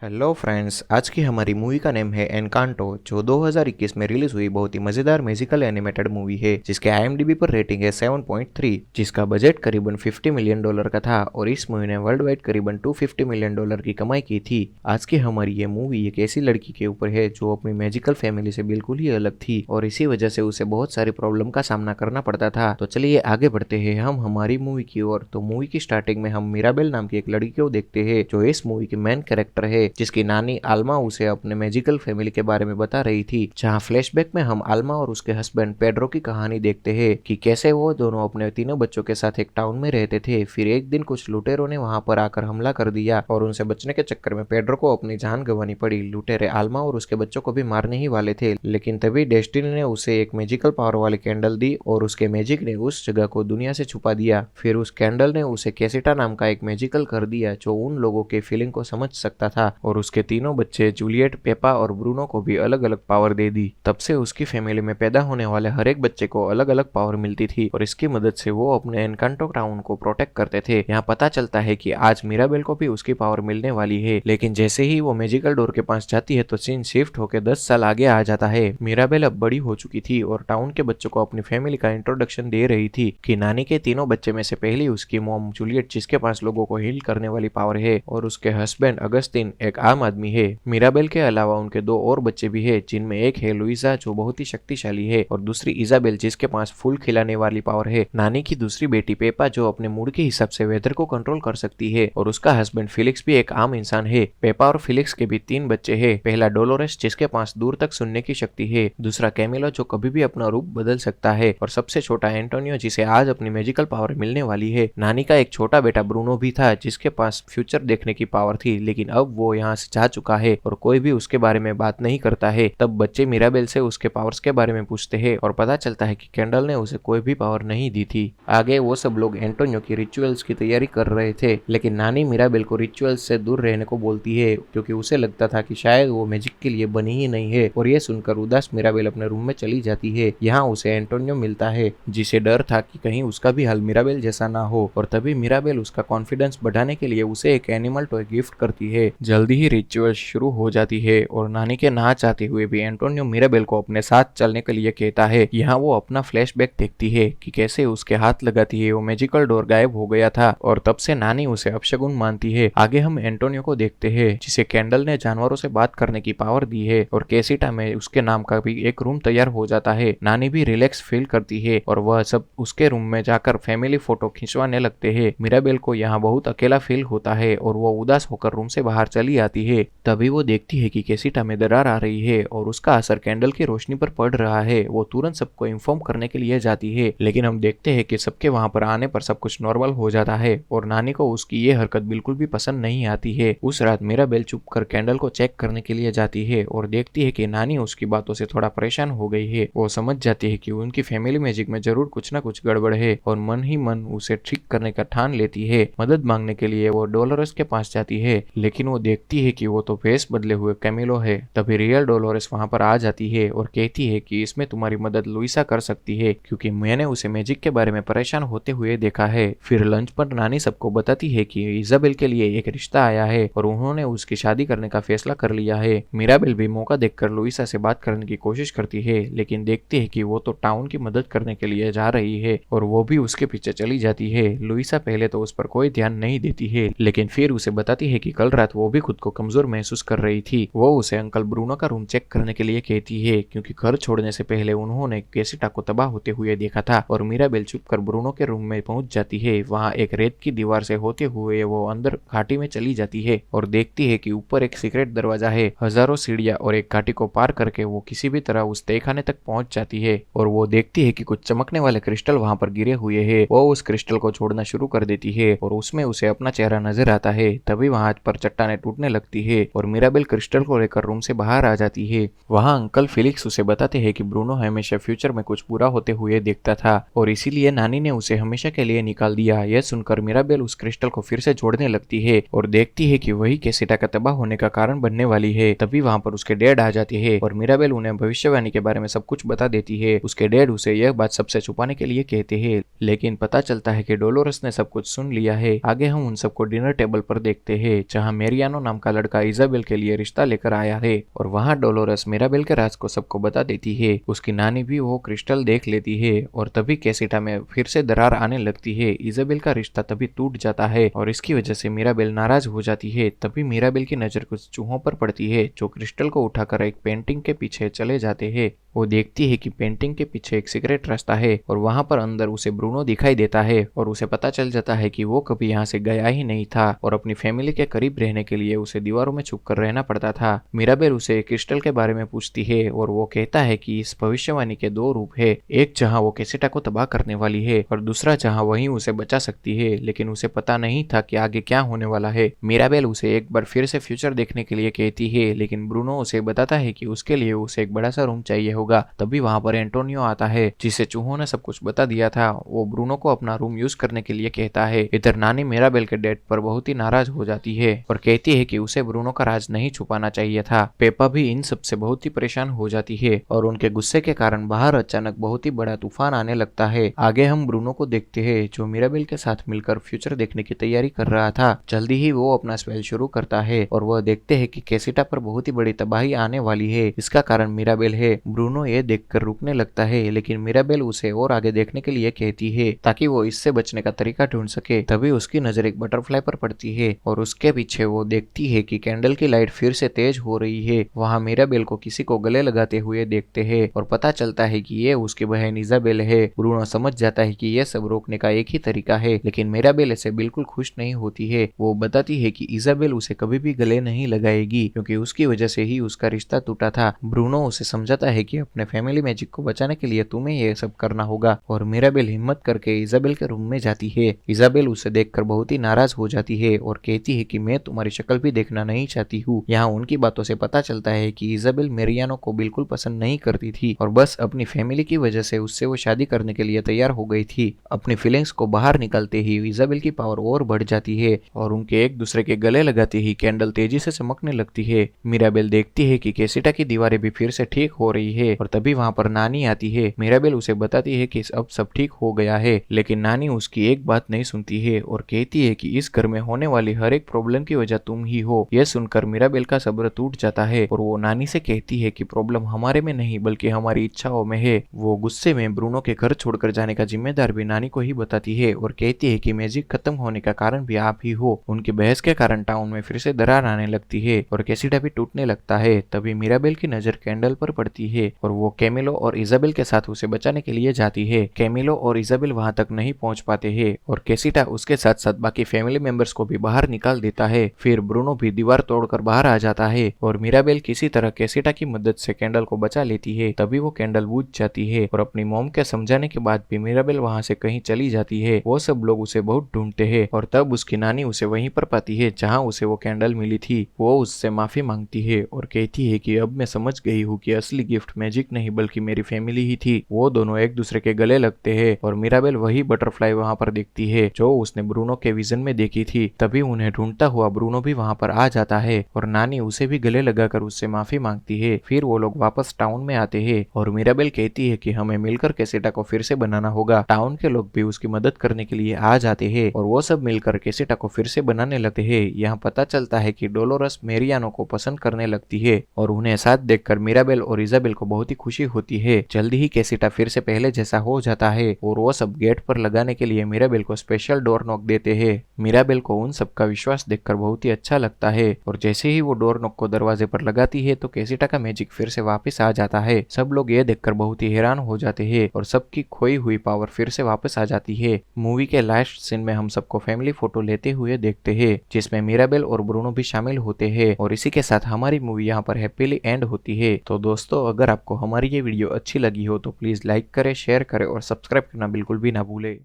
Hello friends, आज की हमारी मूवी का नेम है एनकांटो, जो 2021 में रिलीज हुई बहुत ही मजेदार म्यूजिकल एनिमेटेड मूवी है, जिसके आईएमडीबी पर रेटिंग है 7.3, जिसका बजट करीबन $50 मिलियन का था और इस मूवी ने वर्ल्ड वाइड करीबन $250 मिलियन की कमाई की थी। आज की हमारी ये मूवी एक ऐसी लड़की के ऊपर है जो अपनी मैजिकल फैमिली से बिल्कुल ही अलग थी और इसी वजह से उसे बहुत सारी प्रॉब्लम का सामना करना पड़ता था। तो चलिए आगे बढ़ते हैं हम हमारी मूवी की ओर। तो मूवी की स्टार्टिंग में हम मिराबेल नाम की एक लड़की को देखते हैं जो इस मूवी की मेन कैरेक्टर है, जिसकी नानी आल्मा उसे अपने मैजिकल फैमिली के बारे में बता रही थी। जहां फ्लैशबैक में हम आल्मा और उसके हस्बैंड पेड्रो की कहानी देखते हैं कि कैसे वो दोनों अपने तीनों बच्चों के साथ एक टाउन में रहते थे। फिर एक दिन कुछ लुटेरों ने वहां पर आकर हमला कर दिया और उनसे बचने के चक्कर में पेड्रो को अपनी जान गंवानी पड़ी। लुटेरे आल्मा और उसके बच्चों को भी मारने ही वाले थे, लेकिन तभी डेस्टिनी ने उसे एक मैजिकल पावर वाली कैंडल दी और उसके मैजिक ने उस जगह को दुनिया से छुपा दिया। फिर उस कैंडल ने उसे कैसिटा नाम का एक मैजिकल कर दिया जो उन लोगों के फीलिंग को समझ सकता था और उसके तीनों बच्चे जूलियट, पेपा और ब्रूनो को भी अलग अलग पावर दे दी। तब से उसकी फैमिली में पैदा होने वाले हर एक बच्चे को अलग अलग पावर मिलती थी और इसकी मदद से वो अपने एनकांटो टाउन को प्रोटेक्ट करते थे। यहाँ पता चलता है कि आज मिराबेल को भी उसकी पावर मिलने वाली है, लेकिन जैसे ही वो मैजिकल डोर के पास जाती है तो सीन शिफ्ट होकर 10 साल आगे आ जाता है। मिराबेल अब बड़ी हो चुकी थी और टाउन के बच्चों को अपनी फैमिली का इंट्रोडक्शन दे रही थी कि नानी के तीनों बच्चे में से पहली उसकी मॉम जूलियट, जिसके पास लोगों को हील करने वाली पावर है, और उसके हस्बैंड अगस्तिन एक आम आदमी है। मिराबेल के अलावा उनके दो और बच्चे भी हैं, जिनमें एक है लुइसा जो बहुत ही शक्तिशाली है और दूसरी इजाबेल जिसके पास फूल खिलाने वाली पावर है। नानी की दूसरी बेटी पेपा जो अपने मूड के हिसाब से वेदर को कंट्रोल कर सकती है और उसका हस्बैंड फिलिक्स भी एक आम इंसान है। पेपा और फिलिक्स के भी 3 बच्चे हैं। पहला डोलोरेस जिसके पास दूर तक सुनने की शक्ति है, दूसरा कैमिलो जो कभी भी अपना रूप बदल सकता है और सबसे छोटा एंटोनियो जिसे आज अपनी मैजिकल पावर मिलने वाली है। नानी का एक छोटा बेटा ब्रूनो भी था जिसके पास फ्यूचर देखने की पावर थी, लेकिन अब वो यहाँ से जा चुका है और कोई भी उसके बारे में बात नहीं करता है। तब बच्चे मिराबेल से उसके पावर्स के बारे में पूछते हैं और पता चलता है कि कैंडल ने उसे कोई भी पावर नहीं दी थी। आगे वो सब लोग एंटोनियो की रिचुअल्स की तैयारी कर रहे थे, लेकिन नानी मिराबेल को रिचुअल्स से दूर रहने को बोलती है क्योंकि उसे लगता था कि शायद वो मैजिक के लिए बनी ही नहीं है। और ये सुनकर उदास मिराबेल अपने रूम में चली जाती है। यहाँ उसे एंटोनियो मिलता है जिसे डर था कि कहीं उसका भी हाल मिराबेल जैसा ना हो, और तभी मिराबेल उसका कॉन्फिडेंस बढ़ाने के लिए उसे एक एनिमल टॉय गिफ्ट करती है। जल्दी ही रिचुअल शुरू हो जाती है और नानी के ना चाहते हुए भी एंटोनियो मिराबेल को अपने साथ चलने के लिए कहता है। यहाँ वो अपना फ्लैशबैक देखती है कि कैसे उसके हाथ लगाती है वो मैजिकल डोर गायब हो गया था और तब से नानी उसे अपशगुन मानती है। आगे हम एंटोनियो को देखते हैं जिसे कैंडल ने जानवरों से बात करने की पावर दी है और कैसिटा में उसके नाम का भी एक रूम तैयार हो जाता है। नानी भी रिलैक्स फील करती है और वह सब उसके रूम में जाकर फैमिली फोटो खिंचवाने लगते हैं। मिराबेल को यहाँ बहुत अकेला फील होता है और वो उदास होकर रूम से बाहर चली आती है। तभी वो देखती है कि कैसिटा में दरार आ रही है और उसका असर कैंडल की रोशनी पर पड़ रहा है। वो तुरंत सबको इन्फॉर्म करने के लिए जाती है, लेकिन हम देखते हैं कि सबके वहां पर आने पर सब कुछ नॉर्मल हो जाता है और नानी को उसकी ये हरकत बिल्कुल भी पसंद नहीं आती है। उस रात मिराबेल चुप कर कैंडल को चेक करने के लिए जाती है और देखती है कि नानी उसकी बातों से थोड़ा परेशान हो गई है। वो समझ जाती है कि उनकी फैमिली मैजिक में जरूर कुछ ना कुछ गड़बड़ है और मन ही मन उसे ठीक करने का ठान लेती है। मदद मांगने के लिए वो डोलोरेस के पास जाती है, लेकिन वो देखती है कि वो तो भेस बदले हुए कैमिलो है। तभी रियल डोलोरेस वहां पर आ जाती है और कहती है कि इसमें तुम्हारी मदद लुइसा कर सकती है क्योंकि मैंने उसे मैजिक के बारे में परेशान होते हुए देखा है। फिर लंच पर नानी सबको बताती है कि इजाबेल के लिए एक रिश्ता आया है और उन्होंने उसकी शादी करने का फैसला कर लिया है। मिराबेल भी मौका देखकर लुइसा से बात करने की कोशिश करती है, लेकिन देखती है कि वो तो टाउन की मदद करने के लिए जा रही है और वो भी उसके पीछे चली जाती है। लुइसा पहले तो उस पर कोई ध्यान नहीं देती है, लेकिन फिर उसे बताती है कि कल रात वो भी खुद को कमजोर महसूस कर रही थी। वो उसे अंकल ब्रूनो का रूम चेक करने के लिए कहती है क्योंकि घर छोड़ने से पहले उन्होंने कैसिटा को तबाह होते हुए देखा था। और मिराबेल चुपकर ब्रूनो के रूम में पहुंच जाती है। वहां एक रेत की दीवार से होते हुए वो अंदर घाटी में चली जाती है और देखती है कि ऊपर एक सीक्रेट दरवाजा है। हजारों सीढ़ियां और एक घाटी को पार करके वो किसी भी तरह उस तहखाने तक पहुंच जाती है और वो देखती है कि कुछ चमकने वाले क्रिस्टल वहां पर गिरे हुए हैं। वो उस क्रिस्टल को छोड़ना शुरू कर देती है और उसमें उसे अपना चेहरा नजर आता है। तभी वहां पर चट्टानें टूटने लगती है और मिराबेल क्रिस्टल को लेकर रूम से बाहर आ जाती है। वहां अंकल फिलिक्स उसे बताते हैं कि ब्रूनो हमेशा फ्यूचर में कुछ बुरा होते हुए देखता था और इसीलिए नानी ने उसे हमेशा के लिए निकाल दिया। यह सुनकर मिराबेल उस क्रिस्टल को फिर से जोड़ने लगती है और देखती है कि वही कैसिटा का तबाह होने का कारण बनने वाली है। तभी वहां पर उसके डैड आ जाते हैं और मिराबेल उन्हें भविष्यवाणी के बारे में सब कुछ बता देती है। उसके डैड उसे यह बात सबसे छुपाने के लिए कहते हैं, लेकिन पता चलता है कि डोलोरस ने सब कुछ सुन लिया है। आगे हम उन सबको डिनर टेबल पर देखते हैं जहाँ मेरियानो नाम का लड़का इजाबेल के लिए रिश्ता लेकर आया है और वहाँ डोलोरस मिराबेल के राज को सबको बता देती है। उसकी नानी भी वो क्रिस्टल देख लेती है और तभी कैसिटा में फिर से दरार आने लगती है। इजाबेल का रिश्ता तभी टूट जाता है और इसकी वजह से मिराबेल नाराज हो जाती है। तभी मिराबेल की नजर कुछ चूहों पर पड़ती है जो क्रिस्टल को उठाकर एक पेंटिंग के पीछे चले जाते हैं। वो देखती है कि पेंटिंग के पीछे एक सीक्रेट रास्ता है और वहां पर अंदर उसे ब्रूनो दिखाई देता है और उसे पता चल जाता है कि वो कभी यहाँ से गया ही नहीं था और अपनी फैमिली के करीब रहने के लिए उसे दीवारों में छुपकर रहना पड़ता था। मिराबेल उसे क्रिस्टल के बारे में पूछती है और वो कहता है कि इस भविष्यवाणी के दो रूप है, एक जहाँ वो कैसिटा को तबाह करने वाली है और दूसरा जहाँ वही उसे बचा सकती है, लेकिन उसे पता नहीं था कि आगे क्या होने वाला है। मिराबेल उसे एक बार फिर से फ्यूचर देखने के लिए कहती है, लेकिन ब्रूनो उसे बताता है कि उसके लिए उसे एक बड़ा सा रूम चाहिए होगा। तभी वहां पर एंटोनियो आता है जिसे चूहों ने सब कुछ बता दिया था। वो ब्रूनो को अपना रूम यूज करने के लिए कहता है। इधर नानी मिराबेल के डेथ पर बहुत ही नाराज हो जाती है और कहती है कि उसे ब्रूनो का राज नहीं छुपाना चाहिए था। पेपा भी इन सब से बहुत ही परेशान हो जाती है और उनके गुस्से के कारण बाहर अचानक बहुत ही बड़ा तूफान आने लगता है। आगे हम ब्रूनो को देखते हैं जो मिराबेल के साथ मिलकर फ्यूचर देखने की तैयारी कर रहा था। जल्दी ही वो अपना स्पेल शुरू करता है और वह देखते हैं कि कैसिटा पर बहुत ही बड़ी तबाही आने वाली है। इसका कारण मिराबेल है। ब्रूनो ये देखकर रुकने लगता है, लेकिन मिराबेल उसे और आगे देखने के लिए कहती है ताकि वो इससे बचने का तरीका ढूंढ सके। तभी उसकी नजर एक बटरफ्लाई पर पड़ती है और उसके पीछे वो देखती है कि कैंडल की लाइट फिर से तेज हो रही है। वहाँ मिराबेल को किसी को गले लगाते हुए देखते हैं और पता चलता है कि ये उसकी बहन इजाबेल है। ब्रूनो समझ जाता है कि यह सब रोकने का एक ही तरीका है, लेकिन मिराबेल ऐसे बिल्कुल खुश नहीं होती है। वो बताती है कि इजाबेल उसे कभी भी गले नहीं लगाएगी क्योंकि उसकी वजह से ही उसका रिश्ता टूटा था। ब्रूनो उसे समझाता है कि अपने फैमिली मैजिक को बचाने के लिए तुम्हें यह सब करना होगा और मिराबेल हिम्मत करके इजाबेल के रूम में जाती है। इजाबेल उसे देखकर बहुत ही नाराज हो जाती है और कहती है कि मैं तुम्हारी शक्ल भी देखना नहीं चाहती हूँ। यहाँ उनकी बातों से पता चलता है कि इजाबेल मेरियानो को बिल्कुल पसंद नहीं करती थी और बस अपनी फैमिली की वजह से उससे वो शादी करने के लिए तैयार हो गई थी। अपनी फीलिंग्स को बाहर निकलते ही इजाबेल की पावर और बढ़ जाती है और उनके एक दूसरे के गले लगाते ही कैंडल तेजी से चमकने लगती है। मिराबेल देखती है कि कैसिटा की दीवारें भी फिर से ठीक हो रही है और तभी वहाँ पर नानी आती है। मिराबेल उसे बताती है कि अब सब ठीक हो गया है, लेकिन नानी उसकी एक बात नहीं सुनती है और कहती है कि इस घर में होने वाली हर एक प्रॉब्लम की वजह तुम ही हो। यह सुनकर मिराबेल का सब्र टूट जाता है और वो नानी से कहती है कि प्रॉब्लम हमारे में नहीं बल्कि हमारी इच्छाओं में है। वो गुस्से में ब्रूनो के घर छोड़कर जाने का जिम्मेदार भी नानी को ही बताती है और कहती है कि मैजिक खत्म होने का कारण भी आप ही हो। उनकी बहस के कारण टाउन में फिर से दरार आने लगती है और कैसिटा भी टूटने लगता है। तभी मिराबेल की नजर कैंडल पर पड़ती है और वो कैमिलो और इजाबेल के साथ उसे बचाने के लिए जाती है। कैमिलो और इजाबेल वहां तक नहीं पहुंच पाते हैं और कैसिटा उसके साथ साथ बाकी फैमिली मेंबर्स को भी बाहर निकाल देता है। फिर ब्रूनो भी दीवार तोड़कर बाहर आ जाता है और मिराबेल किसी तरह कैसिटा की मदद से कैंडल को बचा लेती है। तभी वो कैंडल बुझ जाती है और अपनी मॉम के समझाने के बाद भी मिराबेल वहां से कहीं चली जाती है। वो सब लोग उसे बहुत ढूंढते हैं और तब उसकी नानी उसे वहीं पर पाती है जहाँ उसे वो कैंडल मिली थी। वो उससे माफी मांगती है और कहती है कि अब मैं समझ गई हूँ कि असली गिफ्ट मैजिक नहीं बल्कि मेरी फैमिली ही थी। वो दोनों एक दूसरे के गले लगते हैं और मिराबेल वही बटरफ्लाई वहां पर देखती है जो उसने ब्रूनो के विजन में देखी थी। तभी उन्हें ढूंढता हुआ ब्रूनो भी वहां पर आ जाता है और नानी उसे भी गले लगाकर उससे माफी मांगती है। फिर वो लोग वापस टाउन में आते हैं और मिराबेल कहती है कि हमें मिलकर कैसिटा को फिर से बनाना होगा। टाउन के लोग भी उसकी मदद करने के लिए आ जाते हैं और वो सब मिलकर कैसिटा को फिर से बनाने लगते हैं। यहाँ पता चलता है कि डोलोरस मेरियानो को पसंद करने लगती है और उन्हें साथ देखकर मिराबेल और इजाबेल को बहुत ही खुशी होती है। जल्दी ही कैसिटा फिर से पहले जैसा हो जाता है और वो सब गेट पर लगाने के लिए मिराबेल को स्पेशल डोर नॉक देते हैं। मिराबेल को उन सब का विश्वास देखकर बहुत ही अच्छा लगता है और जैसे ही वो डोर नॉक को दरवाजे पर लगाती है तो कैसिटा का मैजिक फिर से वापस आ जाता है। सब लोग ये देखकर बहुत ही हैरान हो जाते हैं और सबकी खोई हुई पावर फिर से वापस आ जाती है। मूवी के लास्ट सीन में हम सबको फैमिली फोटो लेते हुए देखते हैं जिसमें मिराबेल और ब्रूनो भी शामिल होते हैं और इसी के साथ हमारी मूवी यहाँ पर हैप्पीली एंड होती है। तो दोस्तों, अगर आपको हमारी ये वीडियो अच्छी लगी हो तो प्लीज लाइक करें, शेयर करें और सब्सक्राइब करना बिल्कुल भी ना भूले।